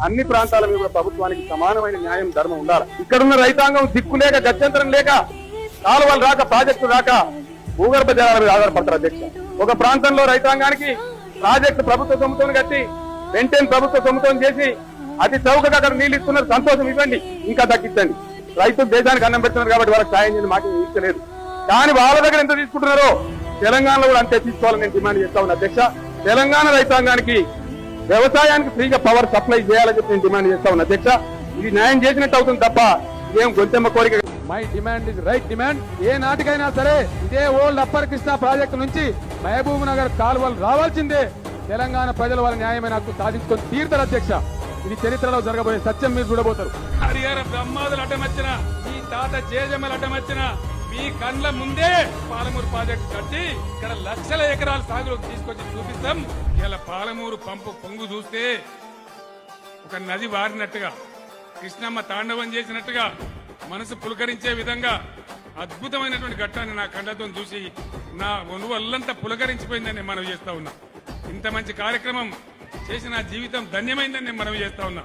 అన్ని ప్రాంతాల మీద కూడా ప్రభుత్వానికి సమానమైన న్యాయం ధర్మం ఉండాలి. ఇక్కడున్న రైతాంగం దిక్కు లేక గత్యంతరం లేక కాలువలు రాక ప్రాజెక్టు రాక భూగర్భ జలాల మీద ఆధారపడతారు అధ్యక్ష. ఒక ప్రాంతంలో రైతాంగానికి ప్రాజెక్టు ప్రభుత్వ సొమ్ముతో కట్టి వెంటనే ప్రభుత్వ సొమ్ముతో చేసి అతి చౌకగా అక్కడ నీళ్లు ఇస్తున్నారు, సంతోషం, ఇవ్వండి, ఇంకా తగ్గించండి. రైతులు దేశానికి అన్నం పెడుతున్నారు కాబట్టి వాళ్ళకి సాయం చేయని మాకు ఇస్తలేదు. కానీ వాళ్ళ దగ్గర ఎంత తీసుకుంటున్నారో తెలంగాణలో కూడా అంతే తీసుకోవాలని నేను డిమాండ్ చేస్తా ఉన్నా అధ్యక్ష. తెలంగాణ రైతాంగానికి వ్యవసాయానికి ఫ్రీగా పవర్ సప్లై చేయాలని చెప్పి నేను డిమాండ్ చేస్తా ఉన్నా అధ్యక్ష. ఇది న్యాయం చేసినట్టు అవుతుంది తప్ప ఇదేం గొంతెమ్మ కోరిక. My demand is right demand. ఏ నాటికైనా సరే ఇదే ఓల్డ్ అప్పర్ కృష్ణా ప్రాజెక్టు నుంచి మహబూబ్ నగర్ కాలువలు రావాల్సిందే. తెలంగాణ ప్రజలు వాళ్ళ న్యాయమైన హక్కు సాధించుకొని తీరుతారు అధ్యక్ష. ఇది చరిత్రలో జరగబోయే సత్యం, మీరు చూడబోతారు. హరిహర బ్రహ్మాదులు అడ్డమచ్చిన, ఈ తాత జేజమ్మలు అడ్డమచ్చిన, మీ కండ్ల ముందే పాలమూరు ప్రాజెక్టు కట్టి ఇక్కడ లక్షల ఎకరాల సాగులోకి తీసుకొచ్చి చూపిస్తాం. ఇలా పాలమూరు పంపు పొంగు చూస్తే ఒక నది వారినట్టుగా, కృష్ణమ్మ తాండవం చేసినట్టుగా మనసు పులకరించే విధంగా అద్భుతమైనటువంటి ఘట్టాన్ని నా కండ్లతో చూసి నా ఒళ్ళంతా పులకరించిపోయిందని నేను మనవి చేస్తా ఉన్నా. ఇంత మంచి కార్యక్రమం చేసి నా జీవితం ధన్యమైందని నేను మనవి చేస్తా ఉన్నా.